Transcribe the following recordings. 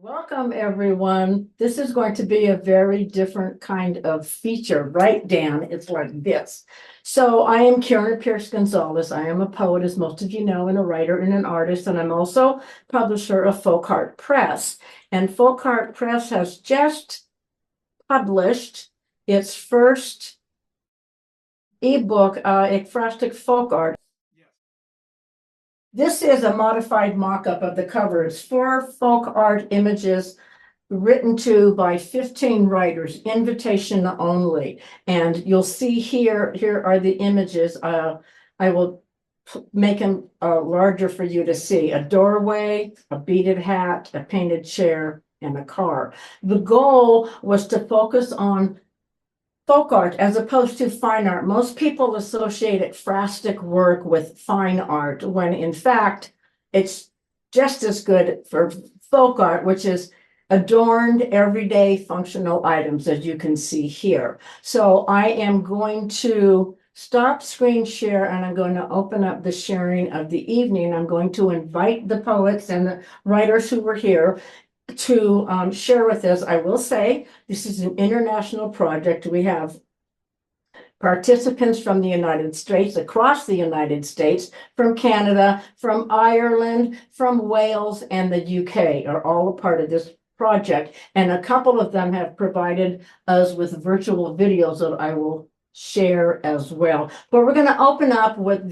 Welcome, everyone. This is going to be a very different kind of feature. Write down, it's like this. So I am Karen Pierce Gonzalez. I am a poet, as most of you know, and a writer and an artist, and I'm also publisher of Folk Art Press. And Folk Art Press has just published its first ebook, Ekphrastic Folk Art. This is a modified mock-up of the cover. It's 4 folk art images written to by 15 writers, invitation only. And you'll see here are the images. I will make them larger for you to see. A doorway, a beaded hat, a painted chair, and a car. The goal was to focus on folk art as opposed to fine art. Most people associate ekphrastic work with fine art, when in fact, it's just as good for folk art, which is adorned everyday functional items, as you can see here. So I am going to stop screen share and I'm going to open up the sharing of the evening. I'm going to invite the poets and the writers who were here to share with us. I will say this is an international project. We have participants from the United States, across the United States, from Canada, from Ireland, from Wales, and the UK are all a part of this project. And a couple of them have provided us with virtual videos that I will share as well. But we're going to open up with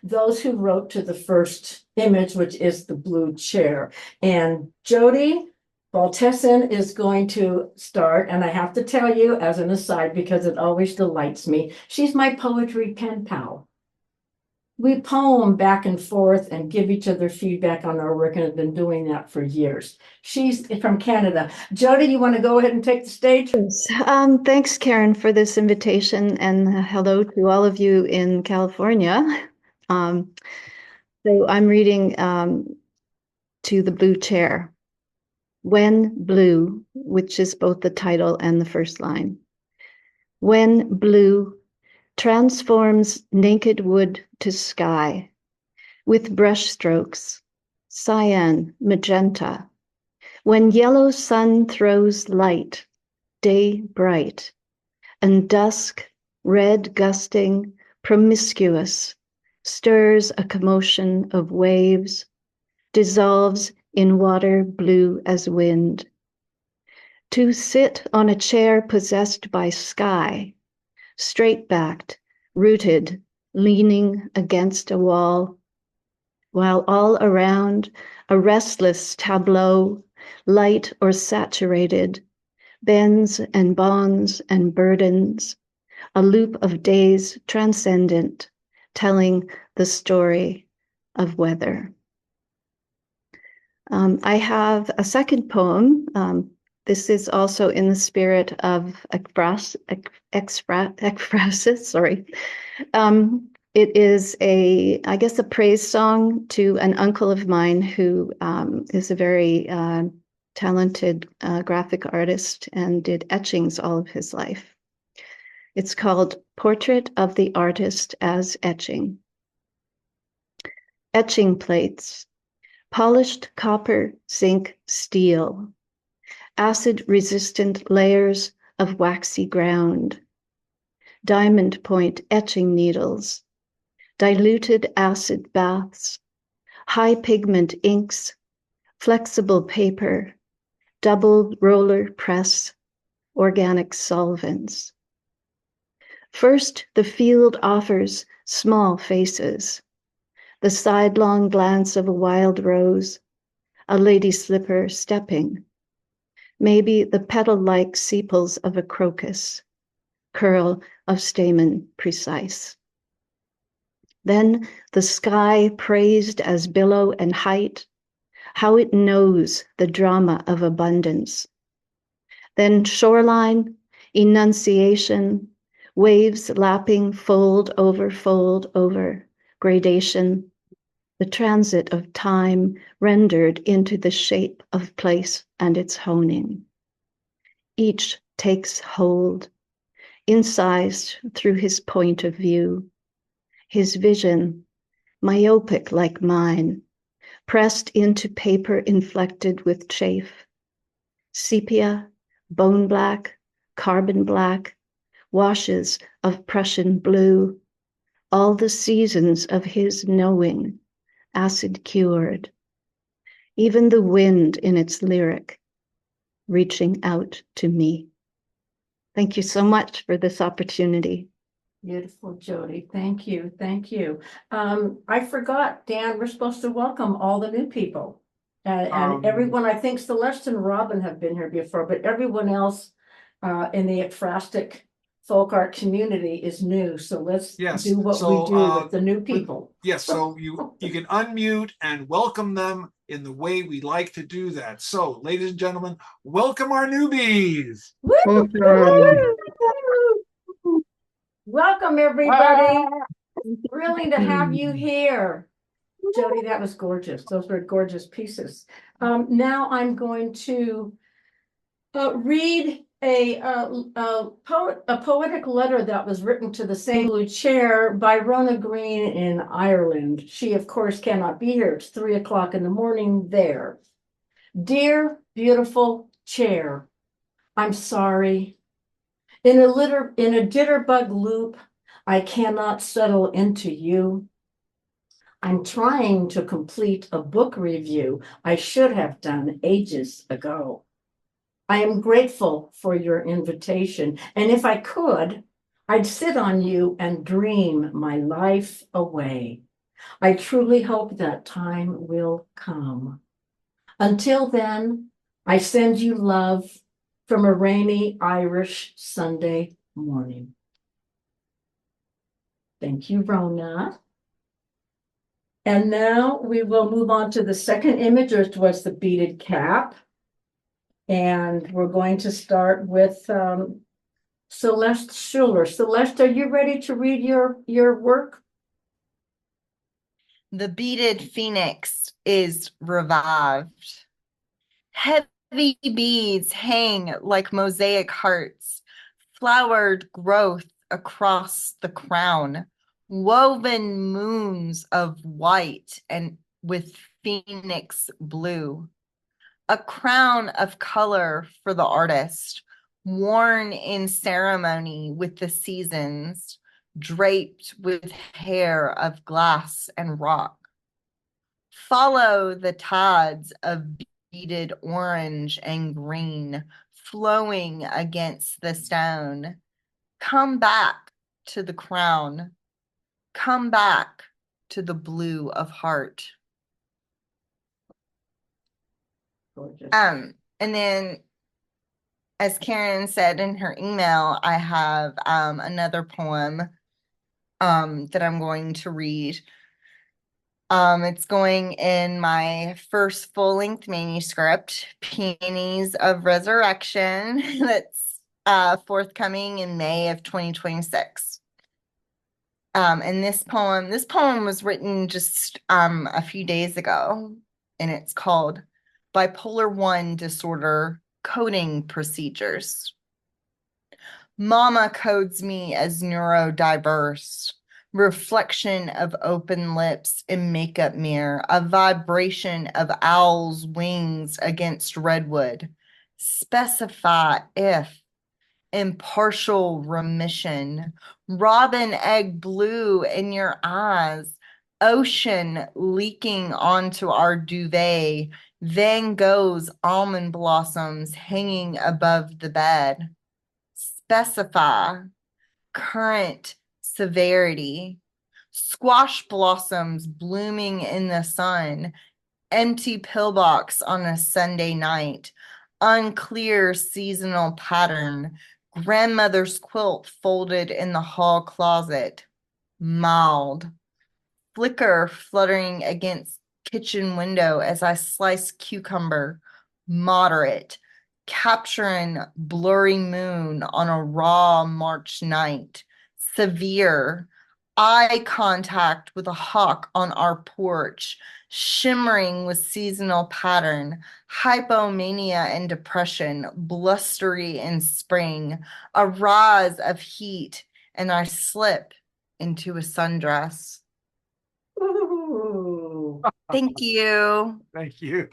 those who wrote to the first image, which is the blue chair. And Jody Baltesson is going to start, and I have to tell you as an aside, because it always delights me, she's my poetry pen pal. We poem back and forth and give each other feedback on our work, and have been doing that for years. She's from Canada. Jody, you want to go ahead and take the stage? Thanks, Karen, for this invitation, and hello to all of you in California. So I'm reading to the blue chair. When blue, which is both the title and the first line. When blue transforms naked wood to sky with brush strokes, cyan, magenta. When yellow sun throws light, day bright, and dusk, red gusting, promiscuous, stirs a commotion of waves, dissolves in water blue as wind. To sit on a chair possessed by sky, straight-backed, rooted, leaning against a wall, while all around a restless tableau, light or saturated, bends and bonds and burdens, a loop of days transcendent, telling the story of weather. I have a second poem. This is also in the spirit of ekphrasis, sorry. It is I guess a praise song to an uncle of mine who is a very talented graphic artist and did etchings all of his life. It's called Portrait of the Artist as Etching. Etching plates. Polished copper, zinc, steel, acid-resistant layers of waxy ground, diamond point etching needles, diluted acid baths, high pigment inks, flexible paper, double roller press, organic solvents. First, the field offers small faces, the sidelong glance of a wild rose, a lady slipper stepping, maybe the petal-like sepals of a crocus, curl of stamen precise. Then the sky praised as billow and height, how it knows the drama of abundance. Then shoreline, enunciation, waves lapping fold over, gradation, the transit of time rendered into the shape of place and its honing. Each takes hold, incised through his point of view, his vision, myopic like mine, pressed into paper inflected with chafe, sepia, bone black, carbon black, washes of Prussian blue, all the seasons of his knowing, acid cured, even the wind in its lyric, reaching out to me. Thank you so much for this opportunity. Beautiful, Jody. Thank you. Thank you. I forgot, Dan, we're supposed to welcome all the new people. And everyone, I think Celeste and Robin have been here before, but everyone else in the Ekphrastic folk art community is new. So let's Yes. do what So, we do with the new people. Yes, so you can unmute and welcome them in the way we like to do that. So, ladies and gentlemen, welcome our newbies. Woo! Woo! Welcome, everybody. Thrilling to have you here. Jody, that was gorgeous. Those were gorgeous pieces. Now I'm going to read a poetic letter that was written to the St. Blue Chair by Rona Green in Ireland. She, of course, cannot be here. It's 3 o'clock in the morning there. Dear, beautiful chair, I'm sorry. In a jitterbug loop, I cannot settle into you. I'm trying to complete a book review I should have done ages ago. I am grateful for your invitation, and if I could, I'd sit on you and dream my life away. I truly hope that time will come. Until then, I send you love from a rainy Irish Sunday morning. Thank you, Rona. And now we will move on to the second image, which was the beaded cap. And we're going to start with Celeste Schuler. Celeste, are you ready to read your work? The beaded phoenix is revived. Heavy beads hang like mosaic hearts, flowered growth across the crown, woven moons of white and with phoenix blue. A crown of color for the artist, worn in ceremony with the seasons, draped with hair of glass and rock. Follow the tides of beaded orange and green flowing against the stone. Come back to the crown. Come back to the blue of heart. Gorgeous. And then, as Karen said in her email, I have another poem that I'm going to read. It's going in my first full-length manuscript, Peonies of Resurrection, that's forthcoming in May of 2026. And this poem was written just a few days ago, and it's called Bipolar 1 Disorder Coding Procedures. Mama codes me as neurodiverse, reflection of open lips in makeup mirror, a vibration of owl's wings against redwood. Specify if impartial remission, robin egg blue in your eyes, ocean leaking onto our duvet, Van Gogh's almond blossoms hanging above the bed. Specify current severity, squash blossoms blooming in the sun, empty pillbox on a Sunday night, unclear seasonal pattern, grandmother's quilt folded in the hall closet, mild, flicker fluttering against kitchen window as I slice cucumber, moderate, capturing blurry moon on a raw March night, severe, eye contact with a hawk on our porch, shimmering with seasonal pattern, hypomania and depression, blustery in spring, a rise of heat, and I slip into a sundress. Ooh. Thank you. Thank you.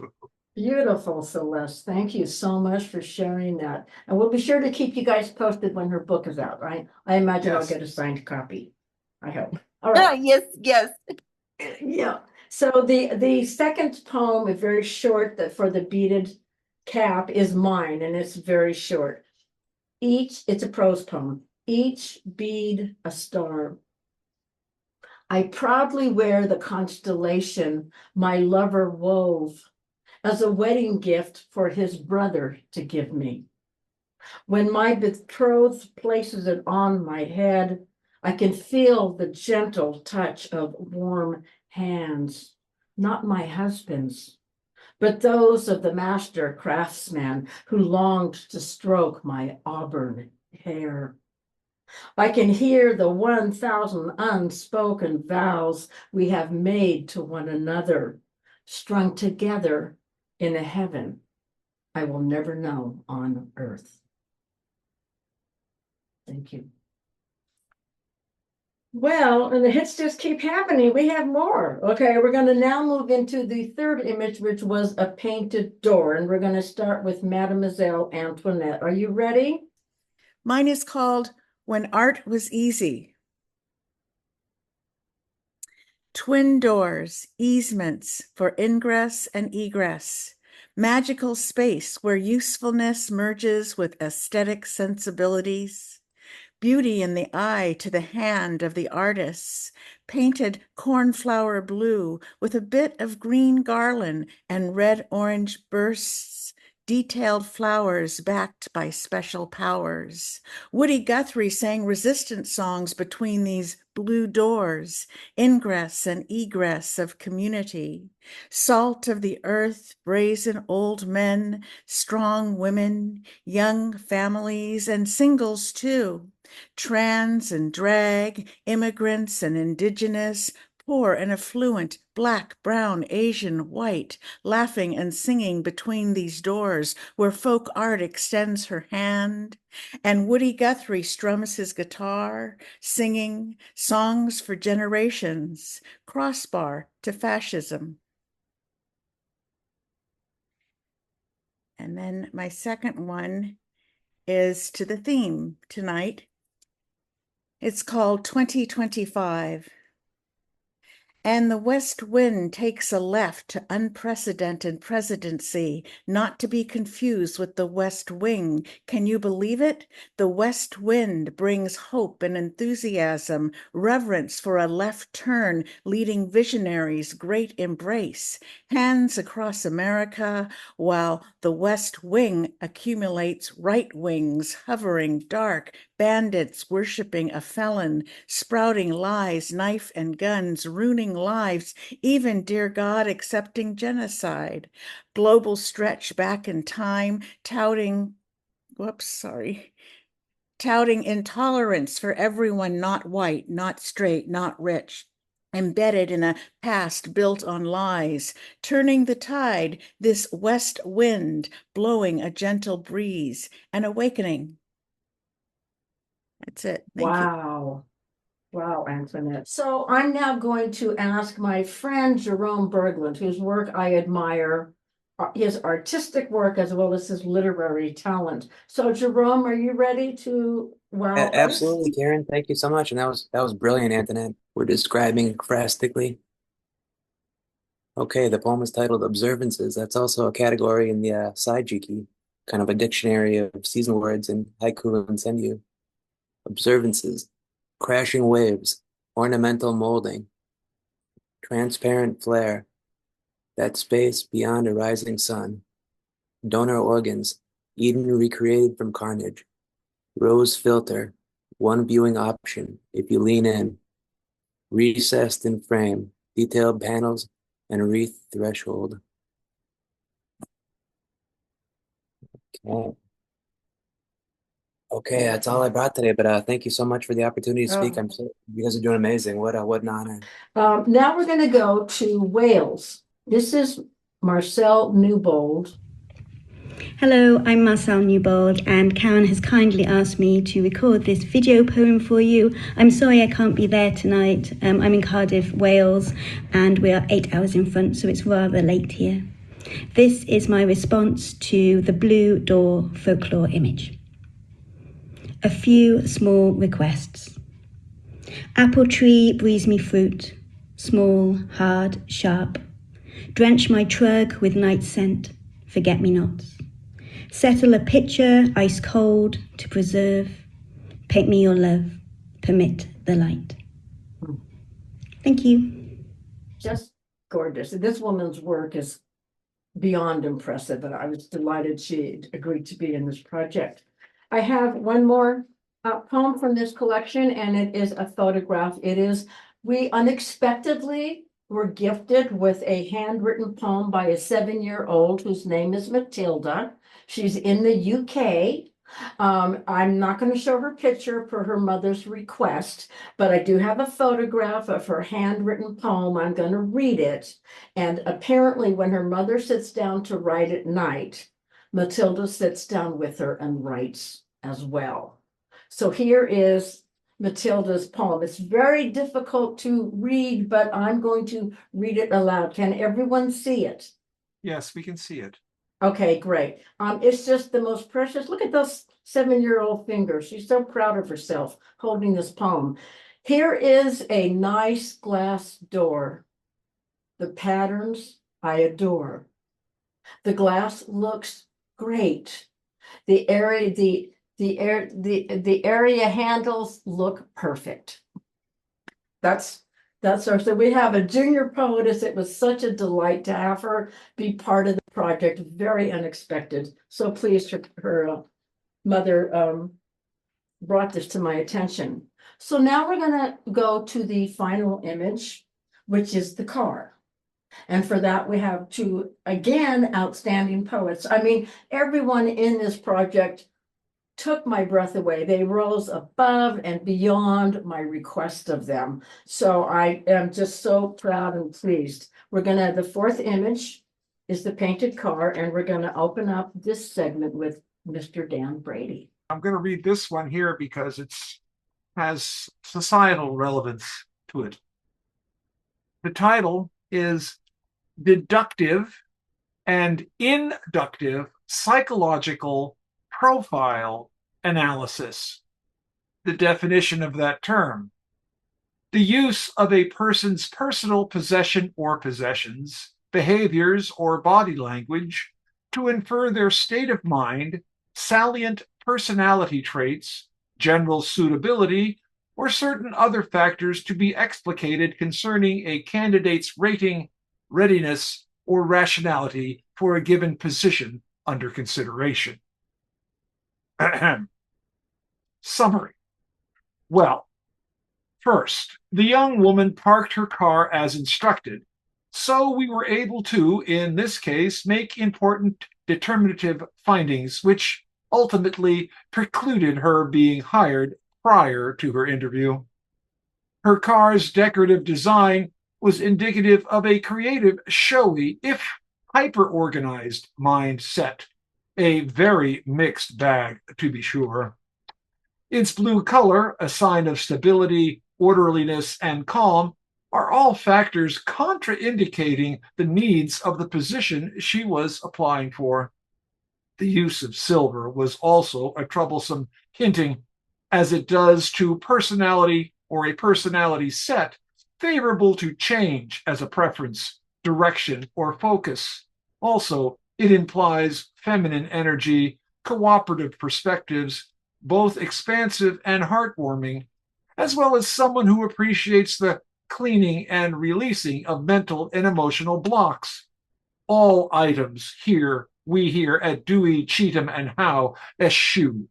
Beautiful, Celeste. Thank you so much for sharing that. And we'll be sure to keep you guys posted when her book is out, right? I imagine I'll Yes. get a signed copy. I hope. All right. Yes, yes. Yeah. So the second poem is very short that for the beaded cap is mine, and it's very short. It's a prose poem. Each bead a star. I proudly wear the constellation my lover wove as a wedding gift for his brother to give me. When my betrothed places it on my head, I can feel the gentle touch of warm hands, not my husband's, but those of the master craftsman who longed to stroke my auburn hair. I can hear the 1,000 unspoken vows we have made to one another, strung together in a heaven I will never know on earth. Thank you. Well, and the hits just keep happening. We have more. Okay, we're going to now move into the third image, which was a painted door. And we're going to start with Mademoiselle Antoinette. Are you ready? Mine is called When Art Was Easy. Twin doors, easements for ingress and egress, magical space where usefulness merges with aesthetic sensibilities, beauty in the eye to the hand of the artists, painted cornflower blue with a bit of green garland and red-orange bursts, detailed flowers backed by special powers. Woody Guthrie sang resistance songs between these blue doors, ingress and egress of community, salt of the earth, brazen old men, strong women, young families, and singles too, trans and drag, immigrants and indigenous, poor and affluent, black, brown, Asian, white, laughing and singing between these doors where folk art extends her hand, and Woody Guthrie strums his guitar, singing songs for generations, crossbar to fascism. And then my second one is to the theme tonight. It's called 2025. And the west wind takes a left to unprecedented presidency, not to be confused with the west wing. Can you believe it? The west wind brings hope and enthusiasm, reverence for a left turn, leading visionaries, great embrace, hands across America, while the west wing accumulates right wings, hovering dark, bandits worshiping a felon, sprouting lies, knife and guns, ruining lives, even, dear God, accepting genocide. Global stretch back in time, touting intolerance for everyone not white, not straight, not rich, embedded in a past built on lies, turning the tide, this west wind blowing a gentle breeze, an awakening. That's it. Thank you. Wow. Wow, Antoinette. So I'm now going to ask my friend Jerome Berglund, whose work I admire, his artistic work as well as his literary talent. So Jerome, are you ready to wow us? Absolutely, Karen. Thank you so much. And that was brilliant, Antoinette. We're describing ekphrastically. Okay, the poem is titled Observances. That's also a category in the Saijiki, kind of a dictionary of seasonal words in haiku and senryu. Observances, crashing waves, ornamental molding, transparent flare, that space beyond a rising sun, donor organs, Eden recreated from carnage, rose filter, one viewing option if you lean in, recessed in frame, detailed panels, and wreath threshold. Okay, that's all I brought today, but thank you so much for the opportunity to speak. You guys are doing amazing. What an honor. Now we're going to go to Wales. This is Marcel Newbold. Hello, I'm Marcel Newbold, and Karen has kindly asked me to record this video poem for you. I'm sorry I can't be there tonight. I'm in Cardiff, Wales, and we are 8 hours in front, so it's rather late here. This is my response to the blue door folklore image. A few small requests. Apple tree breeze me fruit, small, hard, sharp. Drench my trug with night scent, forget-me-nots. Settle a pitcher, ice cold, to preserve. Paint me your love, permit the light. Thank you. Just gorgeous. This woman's work is beyond impressive, and I was delighted she agreed to be in this project. I have one more poem from this collection, and it is a photograph. We unexpectedly were gifted with a handwritten poem by a 7-year-old whose name is Matilda. She's in the UK. I'm not going to show her picture per her mother's request, but I do have a photograph of her handwritten poem. I'm going to read it. And apparently when her mother sits down to write at night, Matilda sits down with her and writes as well. So here is Matilda's poem. It's very difficult to read, but I'm going to read it aloud. Can everyone see it? Yes, we can see it. Okay, great. It's just the most precious. Look at those 7-year-old fingers. She's so proud of herself holding this poem. Here is a nice glass door. The patterns I adore. The glass looks great. The area handles look perfect. That's our, so we have a junior poetess. It was such a delight to have her be part of the project. Very unexpected. So pleased her mother brought this to my attention. So now we're gonna go to the final image, which is the car. And for that, we have two, again, outstanding poets. I mean, everyone in this project took my breath away. They rose above and beyond my request of them. So I am just so proud and pleased. The fourth image is the painted car, and we're gonna open up this segment with Mr. Dan Brady. I'm going to read this one here because it has societal relevance to it. The title is Deductive and Inductive Psychological Profile Analysis. The definition of that term: the use of a person's personal possession or possessions, behaviors, or body language to infer their state of mind, salient personality traits, general suitability, or certain other factors to be explicated concerning a candidate's rating, readiness, or rationality for a given position under consideration. Summary. Well, first, the young woman parked her car as instructed, so we were able to, in this case, make important determinative findings, which ultimately precluded her being hired prior to her interview. Her car's decorative design was indicative of a creative, showy, if hyper-organized mindset. A very mixed bag, to be sure. Its blue color, a sign of stability, orderliness, and calm, are all factors contraindicating the needs of the position she was applying for. The use of silver was also a troublesome hinting, as it does to personality or a personality set favorable to change as a preference, direction, or focus. Also, it implies feminine energy, cooperative perspectives, both expansive and heartwarming, as well as someone who appreciates the cleaning and releasing of mental and emotional blocks. All items we here at Dewey, Cheatham, and Howe eschew,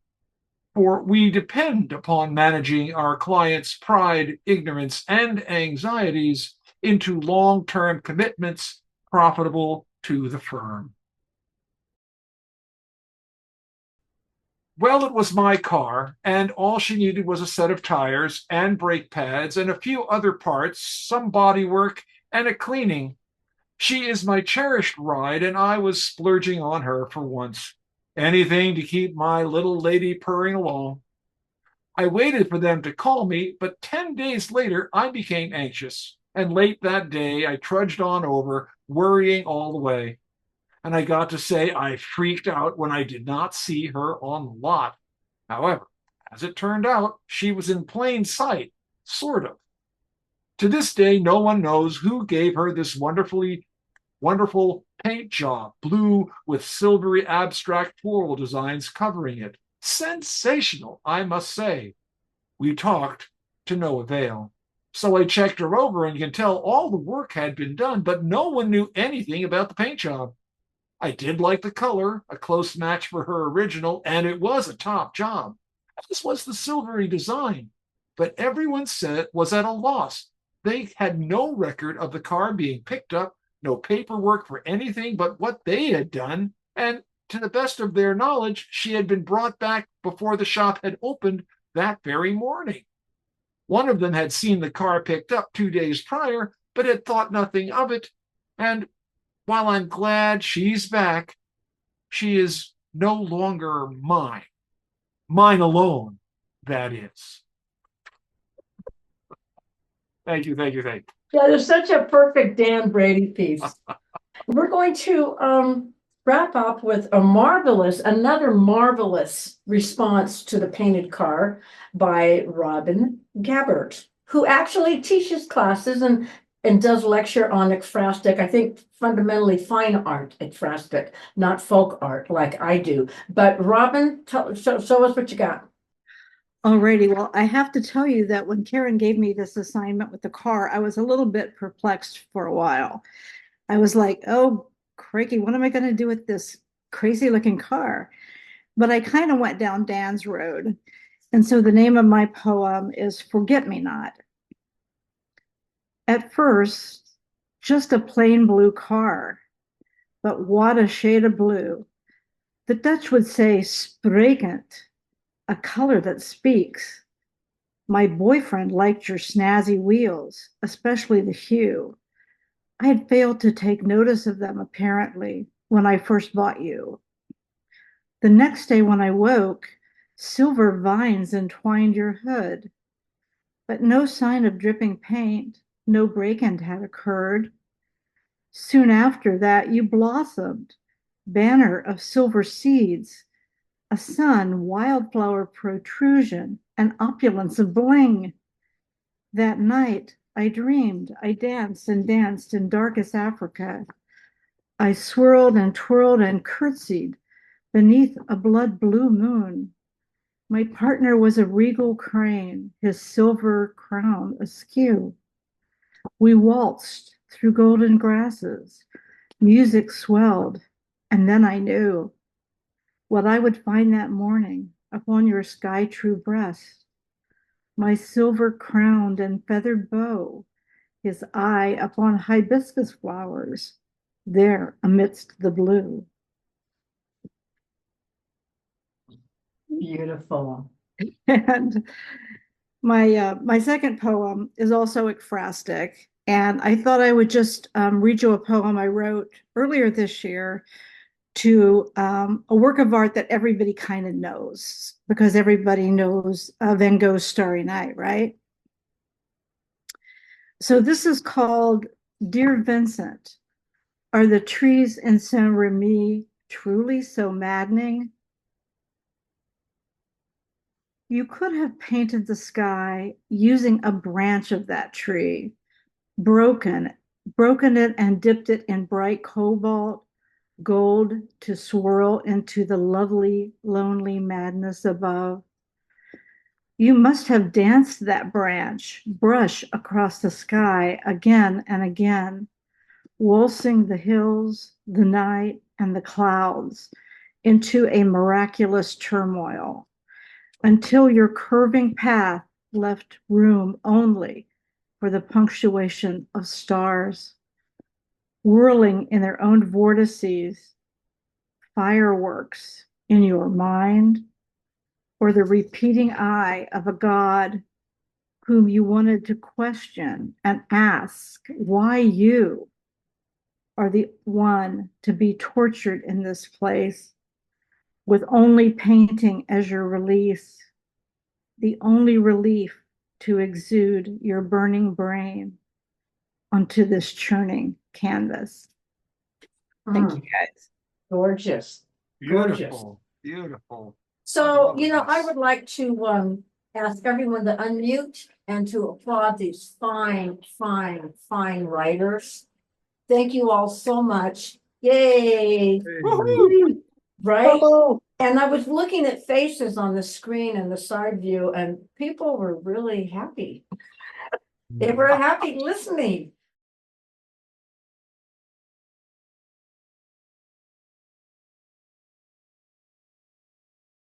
for we depend upon managing our clients' pride, ignorance, and anxieties into long-term commitments profitable to the firm. Well, it was my car, and all she needed was a set of tires and brake pads and a few other parts, some bodywork, and a cleaning. She is my cherished ride, and I was splurging on her for once. Anything to keep my little lady purring along. I waited for them to call me, but 10 days later I became anxious, and late that day I trudged on over, worrying all the way. and I got to say I freaked out when I did not see her on the lot. However, as it turned out, she was in plain sight, sort of. To this day, no one knows who gave her this wonderful paint job, blue with silvery abstract floral designs covering it. Sensational, I must say. We talked to no avail. So I checked her over and can tell all the work had been done, but no one knew anything about the paint job. I did like the color, a close match for her original, and it was a top job. This was the silvery design, but everyone said it was at a loss. They had no record of the car being picked up, no paperwork for anything but what they had done, and to the best of their knowledge, she had been brought back before the shop had opened that very morning. One of them had seen the car picked up 2 days prior, but had thought nothing of it. And while I'm glad she's back, she is no longer mine. Mine alone, that is. Thank you, thank you, thank you. Yeah, there's such a perfect Dan Brady piece. We're going to wrap up with another marvelous response to the painted car by Robin Gabbert, who actually teaches classes and does lecture on ekphrastic. I think fundamentally fine art ekphrastic, not folk art like I do. But Robin, show us what you got. Alrighty, well, I have to tell you that when Karen gave me this assignment with the car, I was a little bit perplexed for a while. I was like, oh, crikey, what am I going to do with this crazy looking car? But I kind of went down Dan's road. And so the name of my poem is Forget Me Not. At first, just a plain blue car, but what a shade of blue. The Dutch would say sprekend, a color that speaks. My boyfriend liked your snazzy wheels, especially the hue. I had failed to take notice of them, apparently, when I first bought you. The next day when I woke, silver vines entwined your hood, but no sign of dripping paint, no break-in had occurred. Soon after that, you blossomed, banner of silver seeds, a sun, wildflower protrusion, and opulence of bling. That night, I dreamed, I danced and danced in darkest Africa. I swirled and twirled and curtsied beneath a blood blue moon. My partner was a regal crane, his silver crown askew. We waltzed through golden grasses. Music swelled, and then I knew what I would find that morning upon your sky-true breast. My silver-crowned and feathered bow, his eye upon hibiscus flowers, there amidst the blue. Beautiful. And my second poem is also ekphrastic, and I thought I would just read you a poem I wrote earlier this year to a work of art that everybody kind of knows, because everybody knows Van Gogh's Starry Night, right? So this is called Dear Vincent, are the trees in Saint-Remy truly so maddening? You could have painted the sky using a branch of that tree, broken it and dipped it in bright cobalt, gold to swirl into the lovely, lonely madness above. You must have danced that branch, brush across the sky again and again, waltzing the hills, the night, and the clouds into a miraculous turmoil, until your curving path left room only for the punctuation of stars, whirling in their own vortices, fireworks in your mind, or the repeating eye of a God whom you wanted to question and ask why you are the one to be tortured in this place, with only painting as your release, the only relief to exude your burning brain onto this churning canvas. Thank you, guys. Gorgeous. Gorgeous. Beautiful, beautiful. So, love I this. would like to ask everyone to unmute and to applaud these fine, fine, fine writers. Thank you all so much. Yay. Hey. Right? And I was looking at faces on the screen and the side view, and people were really happy. They were happy listening.